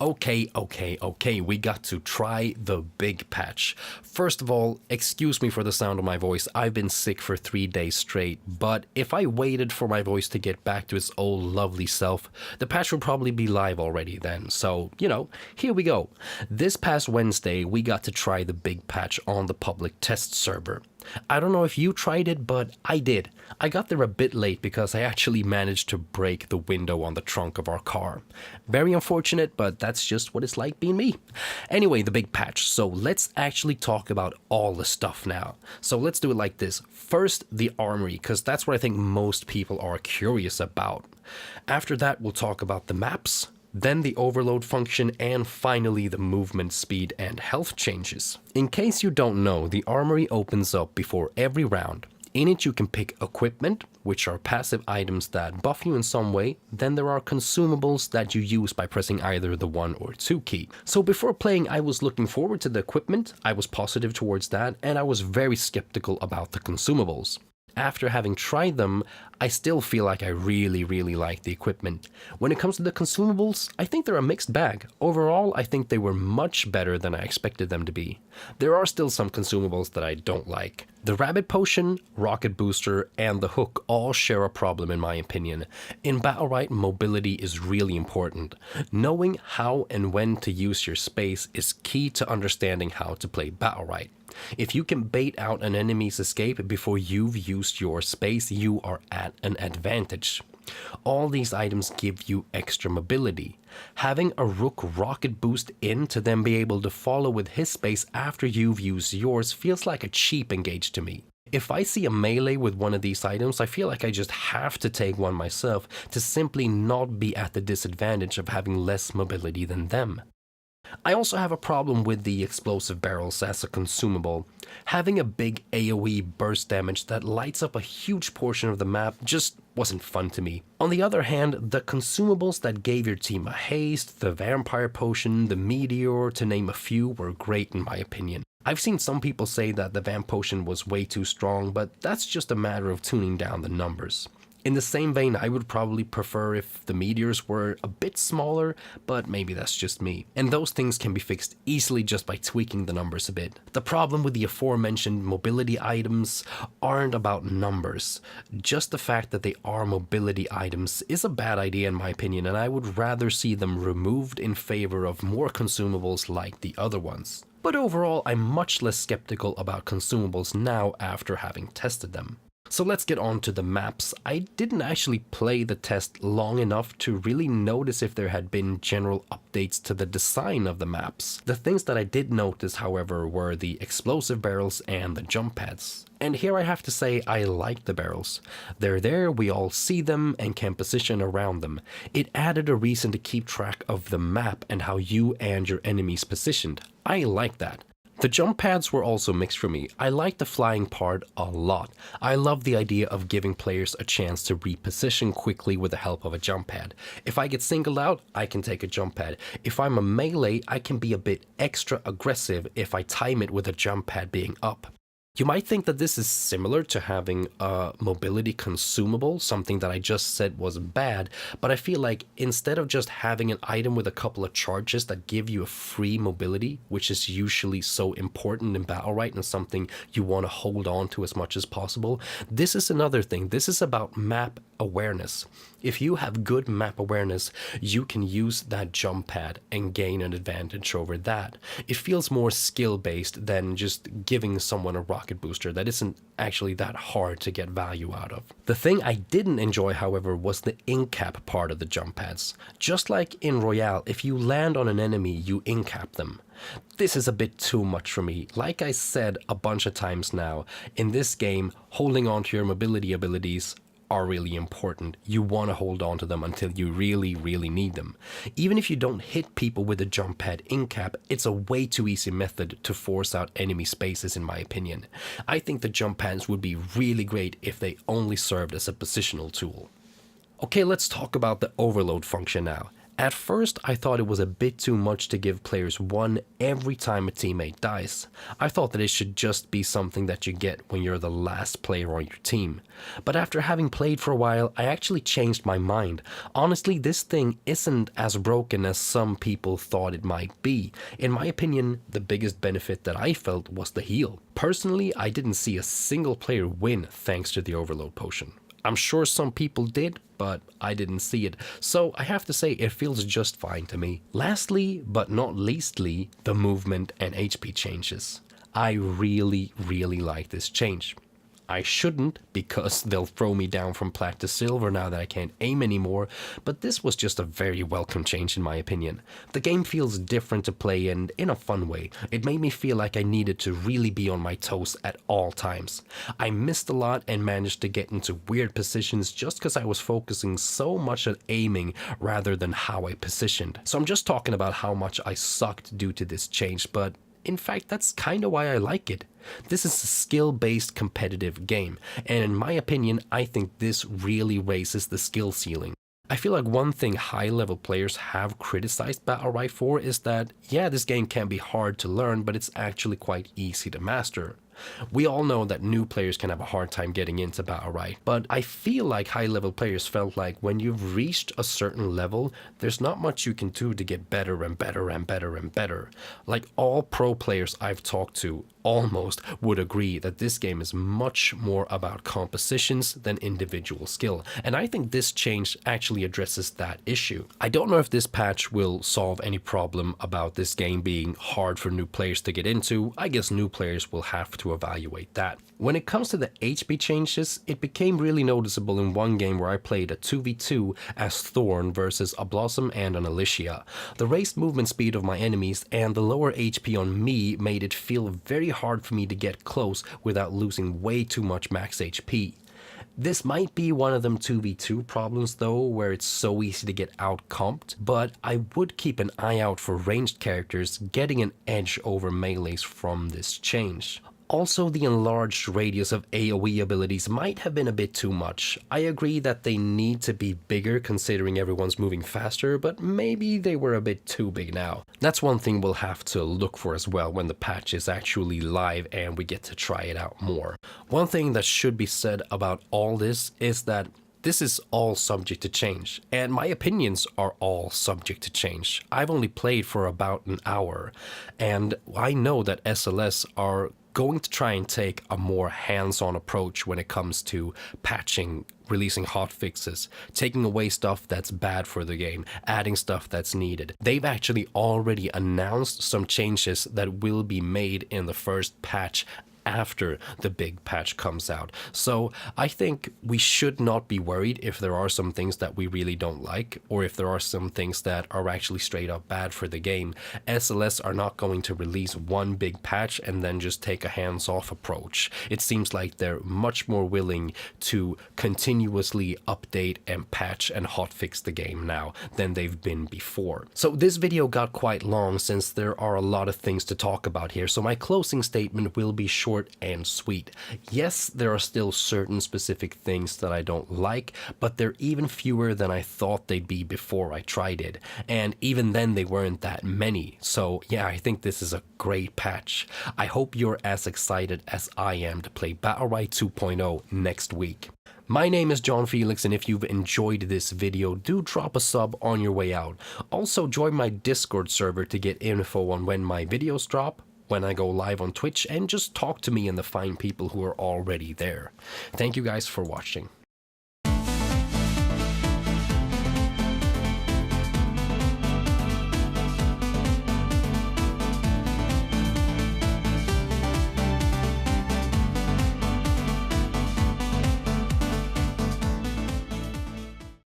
Okay, we got to try the big patch. First of all, excuse me for the sound of my voice. I've been sick for 3 days straight, but if I waited for my voice to get back to its old lovely self, the patch would probably be live already then. So, here we go. This past Wednesday, we got to try the big patch on the public test server. I don't know if you tried it, but I did. I got there a bit late because I actually managed to break the window on the trunk of our car. Very unfortunate, but that's just what it's like being me. Anyway, the big patch. So let's actually talk about all the stuff now. So let's do it like this. First, the armory, because that's what I think most people are curious about. After that, we'll talk about the maps, then the overload function, and finally the movement speed and health changes. In case you don't know, the armory opens up before every round. In it you can pick equipment, which are passive items that buff you in some way. Then there are consumables that you use by pressing either the 1 or 2 key. So before playing, I was looking forward to the equipment, I was positive towards that, and I was very skeptical about the consumables. After having tried them, I still feel like I really like the equipment. When it comes to the consumables, I think they're a mixed bag. Overall, I think they were much better than I expected them to be. There are still some consumables that I don't like. The rabbit potion, rocket booster, and the hook all share a problem in my opinion. In Battlerite, mobility is really important. Knowing how and when to use your space is key to understanding how to play Battlerite. If you can bait out an enemy's escape before you've used your space, you are at an advantage. All these items give you extra mobility. Having a rook rocket boost in to then be able to follow with his space after you've used yours feels like a cheap engage to me. If I see a melee with one of these items, I feel like I just have to take one myself to simply not be at the disadvantage of having less mobility than them. I also have a problem with the explosive barrels as a consumable. Having a big AoE burst damage that lights up a huge portion of the map just wasn't fun to me. On the other hand, the consumables that gave your team a haste, the vampire potion, the meteor, to name a few, were great in my opinion. I've seen some people say that the vamp potion was way too strong, but that's just a matter of tuning down the numbers. In the same vein, I would probably prefer if the meteors were a bit smaller, but maybe that's just me. And those things can be fixed easily just by tweaking the numbers a bit. The problem with the aforementioned mobility items aren't about numbers. Just the fact that they are mobility items is a bad idea in my opinion, and I would rather see them removed in favor of more consumables like the other ones. But overall, I'm much less skeptical about consumables now after having tested them. So let's get on to the maps. I didn't actually play the test long enough to really notice if there had been general updates to the design of the maps. The things that I did notice, however, were the explosive barrels and the jump pads. And here I have to say I like the barrels. They're there, we all see them and can position around them. It added a reason to keep track of the map and how you and your enemies positioned. I like that. The jump pads were also mixed for me. I like the flying part a lot. I love the idea of giving players a chance to reposition quickly with the help of a jump pad. If I get singled out, I can take a jump pad. If I'm a melee, I can be a bit extra aggressive if I time it with a jump pad being up. You might think that this is similar to having a mobility consumable, something that I just said was bad, but I feel like instead of just having an item with a couple of charges that give you a free mobility, which is usually so important in Battlerite and something you want to hold on to as much as possible, this is another thing. This is about map awareness. If you have good map awareness, you can use that jump pad and gain an advantage over that. It feels more skill-based than just giving someone a rocket booster that isn't actually that hard to get value out of. The thing I didn't enjoy, however, was the incap part of the jump pads. Just like in Royale, if you land on an enemy, you incap them. This is a bit too much for me. Like I said a bunch of times now, in this game, holding on to your mobility abilities are really important. You want to hold on to them until you really need them. Even if you don't hit people with a jump pad incap, it's a way too easy method to force out enemy spaces in my opinion. I think the jump pads would be really great if they only served as a positional tool. Okay, let's talk about the overload function now. At first, I thought it was a bit too much to give players 1 every time a teammate dies. I thought that it should just be something that you get when you're the last player on your team. But after having played for a while, I actually changed my mind. Honestly, this thing isn't as broken as some people thought it might be. In my opinion, the biggest benefit that I felt was the heal. Personally, I didn't see a single player win thanks to the overload potion. I'm sure some people did, but I didn't see it, so I have to say it feels just fine to me. Lastly, but not leastly, the movement and HP changes. I really like this change. I shouldn't, because they'll throw me down from plat to silver now that I can't aim anymore, but this was just a very welcome change in my opinion. The game feels different to play and in a fun way. It made me feel like I needed to really be on my toes at all times. I missed a lot and managed to get into weird positions just because I was focusing so much on aiming rather than how I positioned. So I'm just talking about how much I sucked due to this change, but in fact, that's kinda why I like it. This is a skill-based competitive game, and in my opinion, I think this really raises the skill ceiling. I feel like one thing high-level players have criticized Battlerite for is that, yeah, this game can be hard to learn, but it's actually quite easy to master. We all know that new players can have a hard time getting into Battlerite, but I feel like high-level players felt like when you've reached a certain level, there's not much you can do to get better and better and better and better. Like all pro players I've talked to almost would agree that this game is much more about compositions than individual skill, and I think this change actually addresses that issue. I don't know if this patch will solve any problem about this game being hard for new players to get into. I guess new players will have to evaluate that. When it comes to the HP changes, it became really noticeable in one game where I played a 2v2 as Thorn versus a Blossom and an Alicia. The raised movement speed of my enemies and the lower HP on me made it feel very hard for me to get close without losing way too much max HP. This might be one of them 2v2 problems though, where it's so easy to get out-comped, but I would keep an eye out for ranged characters getting an edge over melees from this change. Also, the enlarged radius of AoE abilities might have been a bit too much. I agree that they need to be bigger considering everyone's moving faster, but maybe they were a bit too big now. That's one thing we'll have to look for as well when the patch is actually live and we get to try it out more. One thing that should be said about all this is that this is all subject to change, and my opinions are all subject to change. I've only played for about an hour, and I know that SLS are going to try and take a more hands-on approach when it comes to patching, releasing hotfixes, taking away stuff that's bad for the game, adding stuff that's needed. They've actually already announced some changes that will be made in the first patch after the big patch comes out. So I think we should not be worried if there are some things that we really don't like, or if there are some things that are actually straight up bad for the game. SLS are not going to release one big patch and then just take a hands-off approach. It seems like they're much more willing to continuously update and patch and hotfix the game now than they've been before. So this video got quite long since there are a lot of things to talk about here, so my closing statement will be short and sweet. Yes, there are still certain specific things that I don't like, but they're even fewer than I thought they'd be before I tried it, and even then they weren't that many. So yeah, I think this is a great patch. I hope you're as excited as I am to play Battlerite 2.0 next week. My name is John Phoelix, and if you've enjoyed this video, do drop a sub on your way out. Also, join my Discord server to get info on when my videos drop, when I go live on Twitch, and just talk to me and the fine people who are already there. Thank you guys for watching.